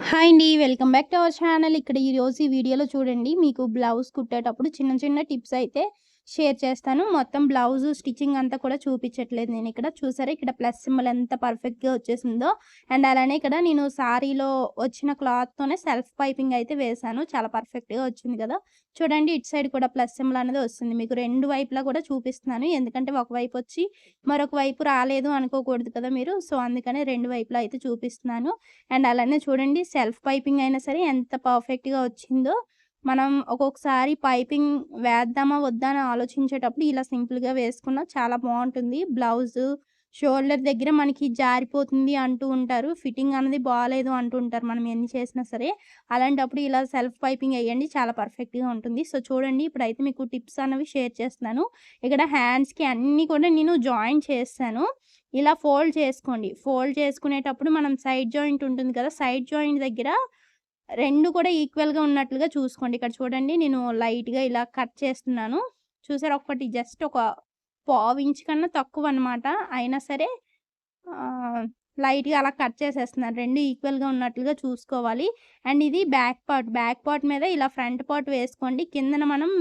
Hi అండి. Welcome back to our channel. ఇక్కడ ఈరోజు ఈ వీడియోలో చూడండి మీకు బ్లౌజ్ కుట్టేటప్పుడు చిన్న చిన్న టిప్స్ అయితే షేర్ చేస్తాను. మొత్తం బ్లౌజు స్టిచ్చింగ్ అంతా కూడా చూపించట్లేదు నేను ఇక్కడ. చూసారా ఇక్కడ ప్లస్ సింబల్ ఎంత పర్ఫెక్ట్‌గా వచ్చేసిందో. అండ్ అలానే ఇక్కడ నేను సారీలో వచ్చిన క్లాత్‌తోనే సెల్ఫ్ పైపింగ్ అయితే వేశాను. చాలా పర్ఫెక్ట్‌గా వచ్చింది కదా! చూడండి ఇటు సైడ్ కూడా ప్లస్ సింబల్ అనేది వస్తుంది. మీకు రెండు వైపులా కూడా చూపిస్తున్నాను. ఎందుకంటే ఒకవైపు వచ్చి మరొక వైపు రాలేదు అనుకోకూడదు కదా మీరు. సో, అందుకనే రెండు వైపులా అయితే చూపిస్తున్నాను. అండ్ అలానే చూడండి సెల్ఫ్ పైపింగ్ అయినా సరే ఎంత పర్ఫెక్ట్‌గా వచ్చిందో. మనం ఒక్కొక్కసారి పైపింగ్ వేద్దామా? వద్దా? అని ఆలోచించేటప్పుడు ఇలా సింపుల్‌గా వేసుకున్నా చాలా బావుంటుంది. బ్లౌజు షోల్డర్ దగ్గర మనకి జారిపోతుంది అంటూ ఉంటారు. ఫిట్టింగ్ అనేది బాలేదు అంటూ ఉంటారు మనం ఎన్ని చేసినా సరే. అలాంటప్పుడు ఇలా సెల్ఫ్ పైపింగ్ ఎయ్యండి చాలా పర్ఫెక్ట్‌గా ఉంటుంది. సో, చూడండి ఇప్పుడైతే మీకు టిప్స్ అనేవి షేర్ చేస్తున్నాను. ఇక్కడ హ్యాండ్స్‌కి అన్నీ కూడా నేను జాయిన్ చేశాను. ఇలా ఫోల్డ్ చేసుకోండి. ఫోల్డ్ చేసుకునేటప్పుడు మనం సైడ్ జాయింట్ ఉంటుంది కదా! సైడ్ జాయింట్ దగ్గర 2 కూడా ఈక్వల్‌గా ఉన్నట్లుగా చూసుకోండి. ఇక్కడ చూడండి నేను లైట్‌గా ఇలా కట్ చేస్తున్నాను. చూసారా ఒకటి జస్ట్ ఒక పావించ్ కన్నా తక్కువనమాట. అయినా సరే ఆహ్, లైట్‌గా అలా కట్ చేసేస్తున్నాను. 2 ఈక్వల్‌గా ఉన్నట్లుగా చూసుకోవాలి. అండ్ ఇది బ్యాక్ పార్ట్. బ్యాక్ పార్ట్ మీద ఇలా ఫ్రంట్ పార్ట్ వేసుకోండి. కిందన మనం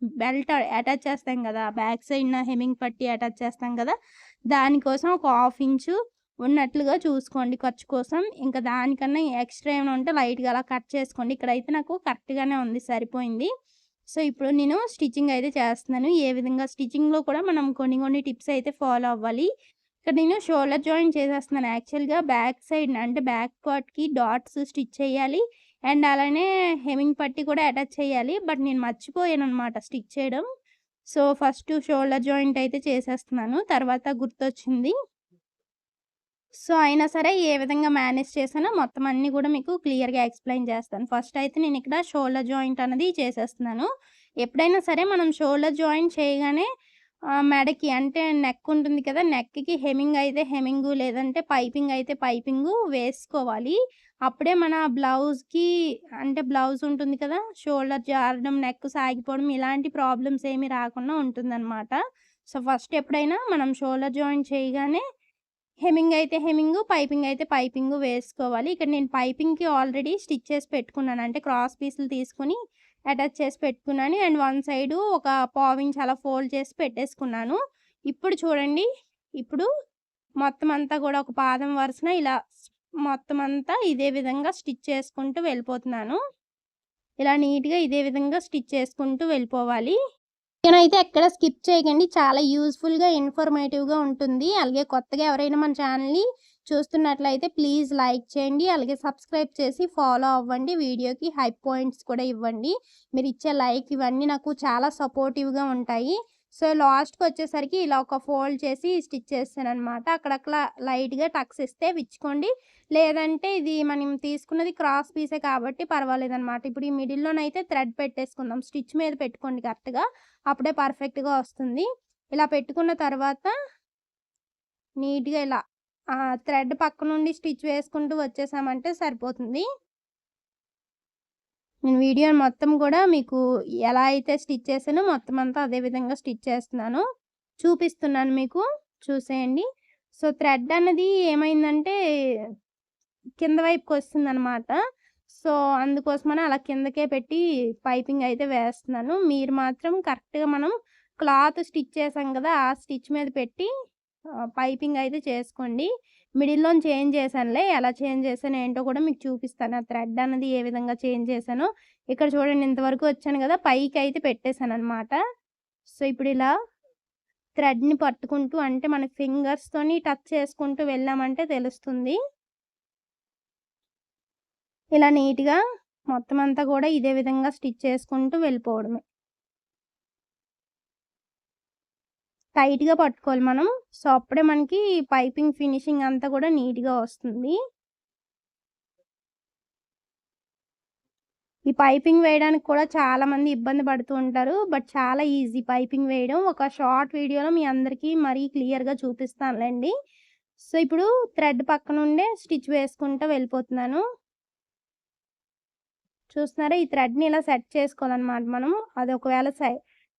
బెల్ట్ అటాచ్ చేస్తాం గదా! బ్యాక్ సైడ్‌న హెమ్మింగ్ పట్టీ అటాచ్ చేస్తాం గదా! దానికోసం ఒక హాఫ్ ఇంచు ఉన్నట్లుగా చూసుకోండి ఖర్చు కోసం. ఇంకా దానికన్నా ఎక్స్‌ట్రా ఏమైనా ఉంటే లైట్‌గా అలా కట్ చేసుకోండి. ఇక్కడైతే నాకు కరెక్ట్‌గానే ఉంది. సరిపోయింది. సో, ఇప్పుడు నేను స్టిచ్చింగ్ అయితే చేస్తున్నాను. ఏ విధంగా స్టిచ్చింగ్‌లో కూడా మనం కొన్ని కొన్ని టిప్స్ అయితే ఫాలో అవ్వాలి. ఇక్కడ నేను షోల్డర్ జాయిన్ చేసేస్తున్నాను. యాక్చువల్‌గా బ్యాక్ సైడ్‌న అంటే బ్యాక్ పార్ట్‌కి డాట్స్ స్టిచ్ చేయాలి. అండ్ అలానే హెమ్మింగ్ పట్టీ కూడా అటాచ్ చేయాలి. బట్ నేను మర్చిపోయాననమాట స్టిచ్ చేయడం. సో, ఫస్ట్ షోల్డర్ జాయింట్ అయితే చేసేస్తున్నాను. తర్వాత గుర్తొచ్చింది. సో, అయినా సరే ఏ విధంగా మేనేజ్ చేశానో మొత్తం అన్నీ గూడా మీకు క్లియర్‌గా ఎక్స్‌ప్లెయిన్ చేస్తాను. ఫస్ట్ అయితే నేనిక్కడ షోల్డర్ జాయింట్ అనేది చేసేస్తున్నాను. ఎప్పుడైనా సరే మనం షోల్డర్ జాయింట్ చేయగానే మెడకి అంటే నెక్ ఉంటుంది కదా! నెక్‌కి హెమ్మింగ్ అయితే హెమ్మింగు లేదంటే పైపింగ్ అయితే పైపింగు వేసుకోవాలి. అప్పుడే మన బ్లౌజ్‌కి అంటే బ్లౌజ్ ఉంటుంది కదా! షోల్డర్ జారడం, నెక్ సాగిపోవడం ఇలాంటి ప్రాబ్లమ్స్ ఏమి రాకుండా ఉంటుందనమాట. సో, ఫస్ట్ ఎప్పుడైనా మనం షోల్డర్ జాయింట్ చేయగానే హెమ్మింగ్ అయితే హెమ్మింగు, పైపింగ్ అయితే పైపింగు వేసుకోవాలి. ఇక్కడ నేను పైపింగ్‌కి ఆల్రెడీ స్టిచ్ చేసి పెట్టుకున్నాను. అంటే క్రాస్ పీసులు తీసుకొని అటాచ్ చేసి పెట్టుకున్నాను. అండ్ వన్ సైడు ఒక పావించ్ అలా ఫోల్డ్ చేసి పెట్టేసుకున్నాను. ఇప్పుడు చూడండి, ఇప్పుడు మొత్తం అంతా గూడా ఒక పాదం వరుసన ఇలా మొత్తం అంతా ఇదే విధంగా స్టిచ్ చేసుకుంటూ వెళ్ళిపోతున్నాను. ఇలా నీట్‌గా ఇదే విధంగా స్టిచ్ చేసుకుంటూ వెళ్ళిపోవాలి. వీడియోనైతే ఎక్కడ స్కిప్ చేయకండి. చాలా యూజ్‌ఫుల్‌గా, ఇన్ఫర్మేటివ్‌గా ఉంటుంది. అలాగే కొత్తగా ఎవరైనా మన ఛానల్‌ని చూస్తున్నట్లయితే ప్లీజ్ లైక్ చేయండి. అలాగే సబ్స్క్రైబ్ చేసి ఫాలో అవ్వండి. వీడియోకి హైప్ పాయింట్స్ కూడా ఇవ్వండి. మీరిచ్చే లైక్ ఇవన్నీ నాకు చాలా సపోర్టివ్‌గా ఉంటాయి. సో, లాస్ట్‌కొచ్చేసరికి ఇలా ఒక ఫోల్డ్ చేసి స్టిచ్ చేశాననమాట. అక్కడక్కడ లైట్‌గా టక్స్ ఇస్తే విచ్చుకోండి. లేదంటే ఇది మనం తీసుకున్నది క్రాస్ పీసే కాబట్టి పర్వాలేదనమాట. ఇప్పుడు ఈ మిడిల్‌లోనైతే థ్రెడ్ పెట్టేసుకుందాం. స్టిచ్ మీద పెట్టుకోండి కరెక్ట్‌గా. అప్పుడే పర్ఫెక్ట్‌గా వస్తుంది. ఇలా పెట్టుకున్న తర్వాత నీట్‌గా ఇలా థ్రెడ్ పక్క నుండి స్టిచ్ వేసుకుంటూ వచ్చేసామంటే సరిపోతుంది. నేను వీడియోని మొత్తం గూడా మీకు ఎలా అయితే స్టిచ్ చేశానో మొత్తం అంతా అదే విధంగా స్టిచ్ చేస్తున్నాను. చూపిస్తున్నాను మీకు. చూసేయండి. సో, థ్రెడ్ అన్నది ఏమైందంటే కింద వైపుకొస్తుందనమాట. సో, అందుకోసమని అలా కిందకే పెట్టి పైపింగ్ అయితే వేస్తున్నాను. మీరు మాత్రం కరెక్ట్‌గా మనం క్లాత్ స్టిచ్ చేసాం గదా! ఆ స్టిచ్ మీద పెట్టి పైపింగ్ అయితే చేసుకోండి. మిడిల్‌లోని చేంజ్ చేశానులే. ఎలా చేంజ్ చేశానో ఏంటో కూడా మీకు చూపిస్తాను. ఆ థ్రెడ్ అన్నది ఏ విధంగా చేంజ్ చేశానో. ఇక్కడ చూడండి ఇంతవరకు వచ్చాను గదా! పైకైతే పెట్టేసాననమాట. సో, ఇప్పుడిలా థ్రెడ్‌ని పట్టుకుంటూ అంటే మన ఫింగర్స్‌తోని టచ్ చేసుకుంటూ వెళ్ళామంటే తెలుస్తుంది. ఇలా నీట్‌గా మొత్తం అంతా కూడా ఇదే విధంగా స్టిచ్ చేసుకుంటూ వెళ్ళిపోవడమే. టైట్‌గా పట్టుకోవాలి మనం. సో, అప్పుడే మనకి పైపింగ్ ఫినిషింగ్ అంతా కూడా నీట్‌గా వస్తుంది. ఈ పైపింగ్ వేయడానికి కూడా చాలామంది ఇబ్బంది పడుతూ ఉంటారు. బట్ చాలా ఈజీ పైపింగ్ వేయడం. ఒక షార్ట్ వీడియోలో మీ అందరికీ మరీ క్లియర్‌గా చూపిస్తానులెండి. సో, ఇప్పుడు థ్రెడ్ పక్కనుండే స్టిచ్ వేసుకుంటూ వెళ్ళిపోతున్నాను. చూస్తున్నారా? ఈ థ్రెడ్‌ని ఇలా సెట్ చేసుకోవాలనమాట మనం. అది ఒకవేళ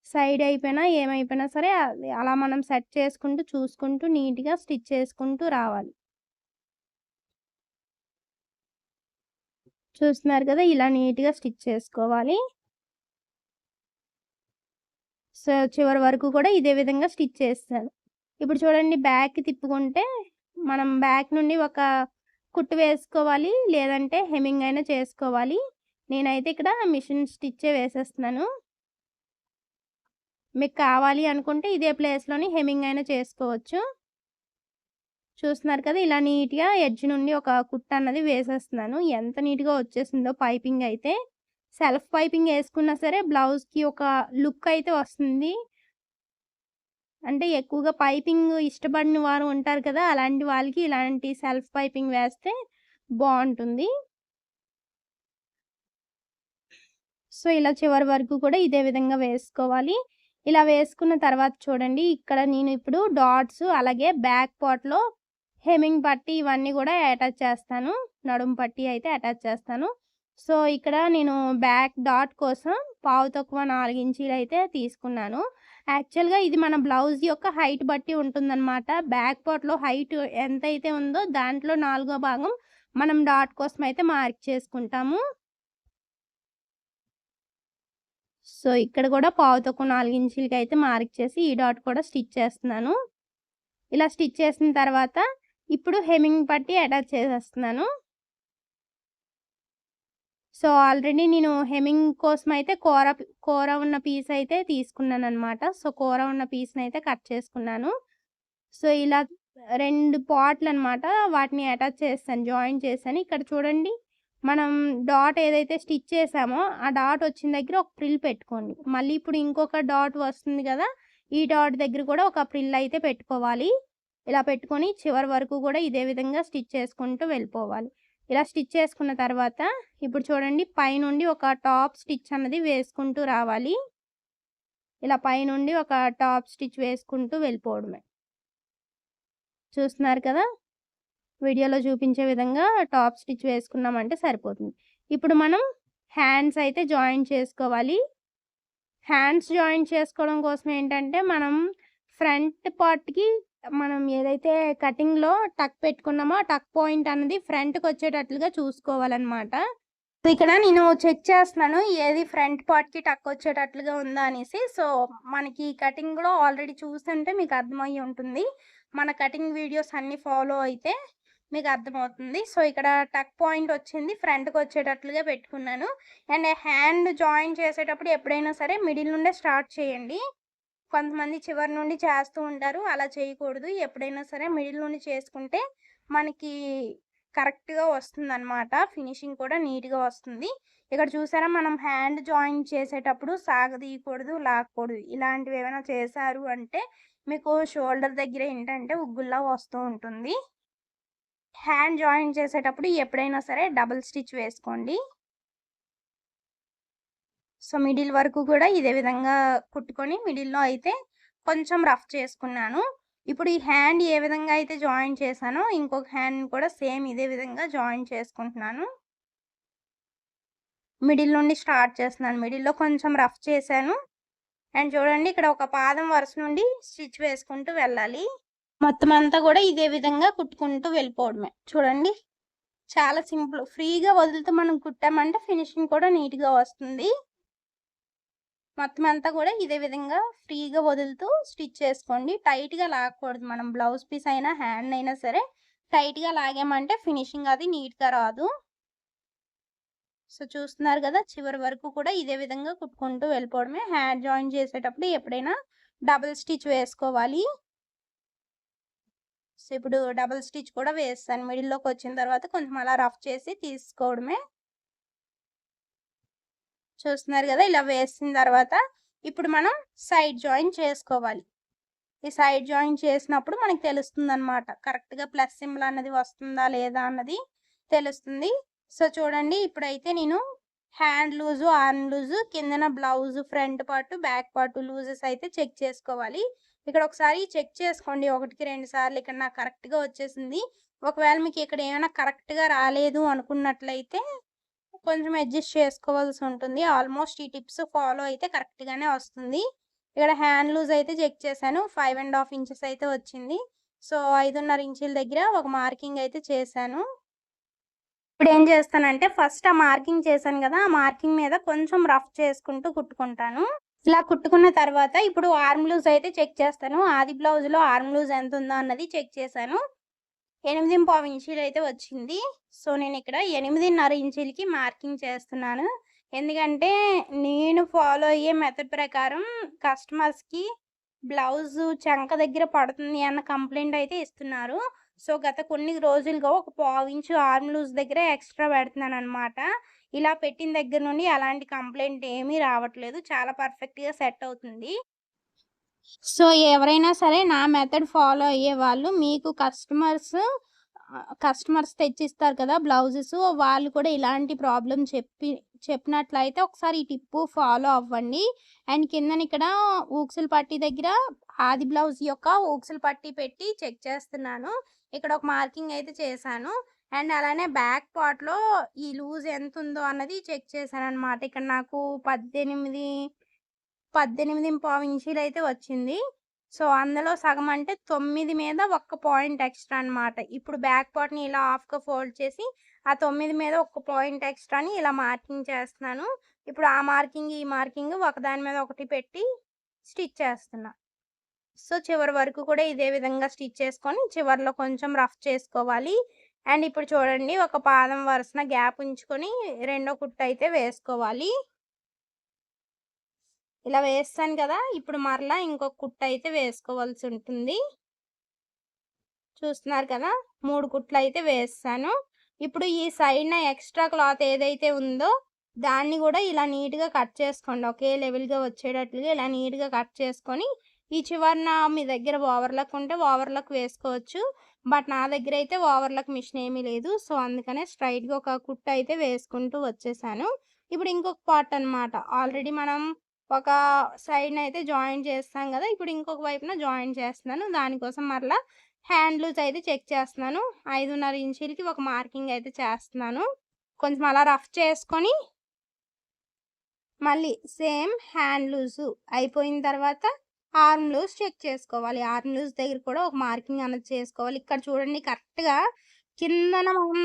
సైడ్ అయిపోయినా, ఏమైపోయినా సరే అది అలా మనం సెట్ చేసుకుంటూ, చూసుకుంటూ నీట్‌గా స్టిచ్ చేసుకుంటూ రావాలి. చూస్తున్నారు కదా! ఇలా నీట్‌గా స్టిచ్ చేసుకోవాలి. సో, చివరి వరకు కూడా ఇదే విధంగా స్టిచ్ చేస్తాను. ఇప్పుడు చూడండి బ్యాక్‌కి తిప్పుకుంటే, మనం బ్యాక్ నుండి ఒక కుట్టు వేసుకోవాలి. లేదంటే హెమ్మింగ్ అయినా చేసుకోవాలి. నేనైతే ఇక్కడ మిషన్ స్టిచ్చే వేసేస్తున్నాను. మీకు కావాలి అనుకుంటే ఇదే ప్లేస్‌లోని హెమ్మింగ్ అయినా చేసుకోవచ్చు. చూస్తున్నారు కదా! ఇలా నీట్‌గా ఎడ్జ్ నుండి ఒక కుట్టన్నది వేసేస్తున్నాను. ఎంత నీట్‌గా వచ్చేసిందో పైపింగ్ అయితే. సెల్ఫ్ పైపింగ్ యేసుకున్నా సరే బ్లౌజ్‌కి ఒక లుక్ అయితే వస్తుంది. అంటే ఎక్కువగా పైపింగ్ ఇష్టపడని వారు ఉంటారు కదా! అలాంటి వాళ్ళకి ఇలాంటి సెల్ఫ్ పైపింగ్ వేస్తే బావుంటుంది. సో, ఇలా చివరి వరకు కూడా ఇదే విధంగా వేసుకోవాలి. ఇలా వేసుకున్న తర్వాత చూడండి ఇక్కడ నేను ఇప్పుడు డాట్స్ అలాగే బ్యాక్ పార్ట్‌లో హెమ్మింగ్ పట్టీ ఇవన్నీ గూడా అటాచ్ చేస్తాను. నడుము పట్టీ అయితే అటాచ్ చేస్తాను. సో, ఇక్కడ నేను బ్యాక్ డాట్ కోసం పావు తక్కువ 4 ఇంచీలయితే తీసుకున్నాను. యాక్చువల్‌గా ఇది మన బ్లౌజ్ యొక్క హైట్ బట్టి ఉంటుందనమాట. బ్యాక్ పార్ట్‌లో హైట్ ఎంతైతే ఉందో దాంట్లో నాలుగో భాగం మనం డాట్ కోసం అయితే మార్క్ చేసుకుంటాము. సో, ఇక్కడ కూడా పావు తక్కువ 4 ఇంచీలకైతే మార్క్ చేసి ఈ డాట్ కూడా స్టిచ్ చేస్తున్నాను. ఇలా స్టిచ్ చేసిన తర్వాత ఇప్పుడు హెమ్మింగ్ పట్టీ అటాచ్ చేసేస్తున్నాను. సో, ఆల్రెడీ నేను హెమ్మింగ్ కోసమయితే కూర ఉన్న పీస్ అయితే తీసుకున్నాననమాట. సో, కూర ఉన్న పీస్‌నయితే కట్ చేసుకున్నాను. సో, ఇలా 2 పార్ట్‌లనమాట. వాటిని అటాచ్ చేశాను. జాయిన్ చేశాను. ఇక్కడ చూడండి మనం డాట్ ఏదైతే స్టిచ్ చేసామో, ఆ డాట్ వచ్చిన దగ్గర ఒక ప్రిల్ పెట్టుకోండి. మళ్ళీ ఇప్పుడు ఇంకొక డాట్ వస్తుంది గదా! ఈ డాట్ దగ్గర కూడా ఒక ప్రిల్ అయితే పెట్టుకోవాలి. ఇలా పెట్టుకొని చివరి వరకు కూడా ఇదే విధంగా స్టిచ్ చేసుకుంటూ వెళ్ళిపోవాలి. ఇలా స్టిచ్ చేసుకున్న తర్వాత ఇప్పుడు చూడండి పైనుండి ఒక టాప్ స్టిచ్ అన్నది వేసుకుంటూ రావాలి. ఇలా పైనుండి ఒక టాప్ స్టిచ్ వేసుకుంటూ వెళ్ళిపోవడమే. చూస్తున్నారు కదా! వీడియోలో చూపించే విధంగా టాప్ స్టిచ్ వేసుకున్నామంటే సరిపోతుంది. ఇప్పుడు మనం హ్యాండ్స్ అయితే జాయిన్ చేసుకోవాలి. హ్యాండ్స్ జాయిన్ చేసుకోవడం కోసం ఏంటంటే, మనం ఫ్రంట్ పార్ట్‌కి మనం ఏదైతే కటింగ్‌లో టక్ పెట్టుకున్నామో, ఆ టక్ పాయింట్ అన్నది ఫ్రంట్‌కొచ్చేటట్లుగా చూసుకోవాలనమాట. ఇక్కడ నేను చెక్ చేస్తున్నాను. ఏది ఫ్రంట్ పార్ట్‌కి టక్ వచ్చేటట్లుగా ఉందా అనేసి. సో, మనకి కటింగ్‌లో ఆల్రెడీ చూసుంటే మీకు అర్థమయ్యి ఉంటుంది. మన కటింగ్ వీడియోస్ అన్నీ ఫాలో అయితే మీకు అర్థమవుతుంది. సో, ఇక్కడ టక్ పాయింట్ వచ్చింది. ఫ్రంట్‌కొచ్చేటట్లుగా పెట్టుకున్నాను. అండ్ హ్యాండ్ జాయిన్ చేసేటప్పుడు ఎప్పుడైనా సరే మిడిల్ నుండే స్టార్ట్ చేయండి. కొంతమంది చివరి నుండి చేస్తూ ఉంటారు. అలా చేయకూడదు. ఎప్పుడైనా సరే మిడిల్ నుండి చేసుకుంటే మనకి కరెక్ట్‌గా వస్తుందనమాట. ఫినిషింగ్ కూడా నీట్‌గా వస్తుంది. ఇక్కడ చూసారా మనం హ్యాండ్ జాయిన్ చేసేటప్పుడు సాగదీయకూడదు, లాక్కూడదు. ఇలాంటివి ఏమైనా చేశారు అంటే మీకు షోల్డర్ దగ్గర ఏంటంటే ఉగ్గుల్లా వస్తూ ఉంటుంది. హ్యాండ్ జాయిన్ చేసేటప్పుడు ఎప్పుడైనా సరే డబుల్ స్టిచ్ వేసుకోండి. సో, మిడిల్ వరకు కూడా ఇదే విధంగా కుట్టుకొని మిడిల్‌లో అయితే కొంచెం రఫ్ చేసుకున్నాను. ఇప్పుడు ఈ హ్యాండ్ ఏ విధంగా అయితే జాయిన్ చేశానో ఇంకొక హ్యాండ్‌ని కూడా సేమ్ ఇదే విధంగా జాయిన్ చేసుకుంటున్నాను. మిడిల్ నుండి స్టార్ట్ చేస్తున్నాను. మిడిల్‌లో కొంచెం రఫ్ చేశాను. అండ్ చూడండి ఇక్కడ ఒక పాదం వరుస నుండి స్టిచ్ వేసుకుంటూ వెళ్ళాలి. మొత్తం అంతా కూడా ఇదే విధంగా కుట్టుకుంటూ వెళ్ళిపోవడమే. చూడండి చాలా సింపుల్. ఫ్రీగా వదులుతూ మనం కుట్టామంటే ఫినిషింగ్ కూడా నీట్‌గా వస్తుంది. మొత్తం అంతా కూడా ఇదే విధంగా ఫ్రీగా వదులుతూ స్టిచ్ చేసుకోండి. టైట్‌గా లాగకూడదు. మనం బ్లౌజ్ పీస్ అయినా, హ్యాండ్ అయినా సరే టైట్‌గా లాగామంటే ఫినిషింగ్ అది నీట్‌గా రాదు. సో, చూస్తున్నారు కదా! చివరి వరకు కూడా ఇదే విధంగా కుట్టుకుంటూ వెళ్ళిపోవడమే. హ్యాండ్ జాయిన్ చేసేటప్పుడు ఎప్పుడైనా డబుల్ స్టిచ్ వేసుకోవాలి. సో, ఇప్పుడు డబుల్ స్టిచ్ కూడా వేస్తాను. మిడిల్‌లోకొచ్చిన తర్వాత కొంచెం అలా రఫ్ చేసి తీసుకోవడమే. చూస్తున్నారు కదా! ఇలా వేసిన తర్వాత ఇప్పుడు మనం సైడ్ జాయిన్ చేసుకోవాలి. ఈ సైడ్ జాయిన్ చేసినప్పుడు మనకు తెలుస్తుందనమాట. కరెక్ట్‌గా ప్లస్ సింబల్ అన్నది వస్తుందా లేదా అన్నది తెలుస్తుంది. సో, చూడండి ఇప్పుడైతే నేను హ్యాండ్ లూజు, ఆర్మ్ లూజు, కిందన blouse front part, back part loses అయితే చెక్ చేసుకోవాలి. ఇక్కడ ఒకసారి చెక్ చేసుకోండి. 1కి 2 సార్లు ఇక్కడ నాకు కరెక్ట్‌గా వచ్చేసింది. ఒకవేళ మీకు ఇక్కడ ఏమైనా కరెక్ట్‌గా రాలేదు అనుకున్నట్లయితే కొంచెం అడ్జస్ట్ చేసుకోవాల్సి ఉంటుంది. ఆల్మోస్ట్ ఈ టిప్స్ ఫాలో అయితే కరెక్ట్‌గానే వస్తుంది. ఇక్కడ హ్యాండ్ లూజ్ అయితే చెక్ చేశాను. 5 ½ ఇంచెస్ అయితే వచ్చింది. సో, 5.5 ఇంచుల దగ్గర ఒక మార్కింగ్ అయితే చేశాను. ఇప్పుడు ఏం చేస్తానంటే ఫస్ట్ ఆ మార్కింగ్ చేశాను కదా, ఆ మార్కింగ్ మీద కొంచెం రఫ్ చేసుకుంటూ కుట్టుకుంటాను. ఇలా కుట్టుకున్న తర్వాత ఇప్పుడు ఆర్మ్ లూజ్ అయితే చెక్ చేస్తాను. ఆది బ్లౌజ్‌లో ఆర్మ్ లూజ్ ఎంతుందో అన్నది చెక్ చేశాను. 8.25 ఇంచీలయితే వచ్చింది. సో, నేనిక్కడ 8.5 ఇంచీలకి మార్కింగ్ చేస్తున్నాను. ఎందుకంటే, నేను ఫాలో అయ్యే మెథడ్ ప్రకారం కస్టమర్స్‌కి బ్లౌజు చంక దగ్గర పడుతుంది అన్న కంప్లెయింట్ అయితే ఇస్తున్నారు. సో, గత కొన్ని రోజులుగా ఒక పావించు ఆర్మ్ లూజ్ దగ్గర ఎక్స్‌ట్రా పెడుతున్నాననమాట. ఇలా పెట్టిన దగ్గర నుండి అలాంటి కంప్లెయింట్ ఏమీ రావట్లేదు. చాలా పర్ఫెక్ట్‌గా సెట్ అవుతుంది. సో, ఎవరైనా సరే నా మెథడ్ ఫాలో అయ్యేవాళ్ళు మీకు కస్టమర్స్ తెచ్చిస్తారు కదా బ్లౌజెస్. వాళ్ళు కూడా ఇలాంటి ప్రాబ్లమ్ చెప్పినట్లయితే ఒకసారి ఈ టిప్పు ఫాలో అవ్వండి. అండ్ కిందనిక్కడ ఊక్సులు పట్టీ దగ్గర ఆది బ్లౌజ్ యొక్క ఊక్సులు పట్టీ పెట్టి చెక్ చేస్తున్నాను. ఇక్కడ ఒక మార్కింగ్ అయితే చేశాను. అండ్ అలానే బ్యాక్ పార్ట్‌లో ఈ లూజ్ ఎంతుందో అన్నది చెక్ చేశాననమాట. ఇక్కడ నాకు 18.25 ఇంచీలయితే వచ్చింది. సో, అందులో సగం అంటే 9 మీద ఒక్క పాయింట్ ఎక్స్‌ట్రా అనమాట. ఇప్పుడు బ్యాక్ పార్ట్‌ని ఇలా హాఫ్‌గా ఫోల్డ్ చేసి, ఆ 9 మీద ఒక్క పాయింట్ ఎక్స్‌ట్రాని ఇలా మార్కింగ్ చేస్తున్నాను. ఇప్పుడు ఆ మార్కింగ్, ఈ మార్కింగ్ ఒకదాని మీద ఒకటి పెట్టి స్టిచ్ చేస్తున్నా. సో, చివరి వరకు కూడా ఇదే విధంగా స్టిచ్ చేసుకొని, చివర్లో కొంచెం రఫ్ చేసుకోవాలి. అండ్ ఇప్పుడు చూడండి ఒక పాదం వరుసన గ్యాప్ ఉంచుకొని రెండో కుట్టయితే వేసుకోవాలి. ఇలా వేస్తాను కదా! ఇప్పుడు మరలా ఇంకొక కుట్టయితే వేసుకోవాల్సి ఉంటుంది. చూస్తున్నారు కదా! 3 కుట్లయితే వేసాను. ఇప్పుడు ఈ సైడ్‌న ఎక్స్‌ట్రా క్లాత్ ఏదైతే ఉందో దాన్ని గూడా ఇలా నీట్‌గా కట్ చేసుకోండి. ఒకే లెవెల్‌గా వచ్చేటట్లుగా ఇలా నీట్‌గా కట్ చేసుకొని, ఈ చివరన మీ దగ్గర ఓవర్‌లాక్ ఉంటే ఓవర్‌లాక్ వేసుకోవచ్చు. బట్ నా దగ్గరైతే ఓవర్‌లాక్ మిషన్ ఏమీ లేదు. సో, అందుకనే స్ట్రెయిట్‌గా ఒక కుట్టయితే వేసుకుంటూ వచ్చేసాను. ఇప్పుడు ఇంకొక పార్ట్ అనమాట. ఆల్రెడీ మనం ఒక సైడ్‌నయితే జాయింట్ చేస్తాం గదా! ఇప్పుడు ఇంకొక వైపున జాయింట్ చేస్తున్నాను. దానికోసం మరలా హ్యాండ్ లూజ్ అయితే చెక్ చేస్తున్నాను. 5.5 ఇంచీలకి ఒక మార్కింగ్ అయితే చేస్తున్నాను. కొంచెం అలా రఫ్ చేసుకొని, మళ్ళీ సేమ్ హ్యాండ్ లూజు అయిపోయిన తర్వాత ఆర్మ్ లూజ్ చెక్ చేసుకోవాలి. ఆర్మ్ లూజ్ దగ్గర కూడా ఒక మార్కింగ్ అనేది చేసుకోవాలి. ఇక్కడ చూడండి కరెక్ట్‌గా కిందన మనం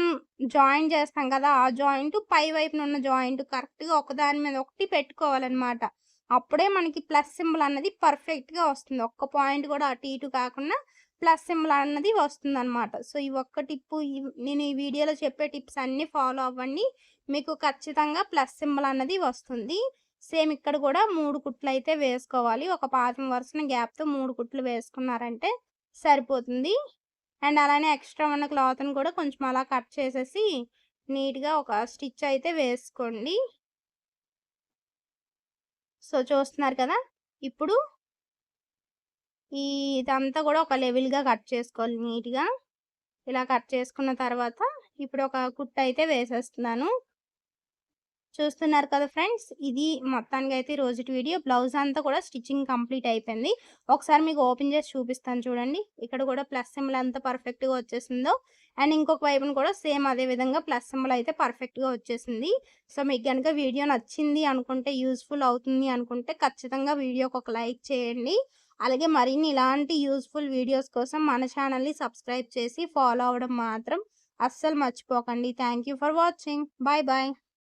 జాయింట్ చేస్తాం కదా! ఆ జాయింట్ పై వైపున ఉన్న జాయింట్ కరెక్ట్‌గా ఒకదాని మీద ఒకటి పెట్టుకోవాలనమాట. అప్పుడే మనకి ప్లస్ సింబల్ అన్నది పర్ఫెక్ట్‌గా వస్తుంది. ఒక్క పాయింట్ కూడా అటు ఇటు కాకుండా ప్లస్ సింబల్ అన్నది వస్తుందనమాట. సో, ఈ ఒక్క టిప్పు నేను ఈ వీడియోలో చెప్పే టిప్స్ అన్నీ ఫాలో అవ్వండి. మీకు ఖచ్చితంగా ప్లస్ సింబల్ అన్నది వస్తుంది. సేమ్ ఇక్కడ కూడా 3 కుట్లయితే వేసుకోవాలి. ఒక పాదం వరుసన గ్యాప్‌తో 3 కుట్లు వేసుకున్నారంటే సరిపోతుంది. అండ్ అలానే ఎక్స్‌ట్రా ఉన్న క్లాత్‌ని కూడా కొంచెం అలా కట్ చేసేసి నీట్‌గా ఒక స్టిచ్ అయితే వేసుకోండి. సో, చూస్తున్నారు కదా! ఇప్పుడు ఇదంతా కూడా ఒక లెవెల్‌గా కట్ చేసుకోవాలి నీట్‌గా. ఇలా కట్ చేసుకున్న తర్వాత ఇప్పుడు ఒక కుట్టయితే వేసేస్తున్నాను. చూస్తున్నారు కదా ఫ్రెండ్స్! ఇది మొత్తానికైతే ఈ రోజుటి వీడియో. బ్లౌజ్ అంతా కూడా స్టిచ్చింగ్ కంప్లీట్ అయిపోయింది. ఒకసారి మీకు ఓపెన్ చేసి చూపిస్తాను చూడండి. ఇక్కడ కూడా ప్లస్ సింబల్ ఎంత పర్ఫెక్ట్‌గా వచ్చేసిందో. అండ్ ఇంకొక వైపున కూడా సేమ్ అదే విధంగా ప్లస్ సింబల్ అయితే పర్ఫెక్ట్‌గా వచ్చేసింది. సో, మీకు గనుక వీడియో నచ్చింది అనుకుంటే, యూజ్‌ఫుల్ అవుతుంది అనుకుంటే ఖచ్చితంగా వీడియోకి ఒక లైక్ చేయండి. అలాగే మరిన్ని ఇలాంటి యూజ్‌ఫుల్ వీడియోస్ కోసం మన ఛానల్‌ని సబ్స్క్రైబ్ చేసి ఫాలో అవ్వడం మాత్రం అస్సలు మర్చిపోకండి. Thank you for watching. Bye bye.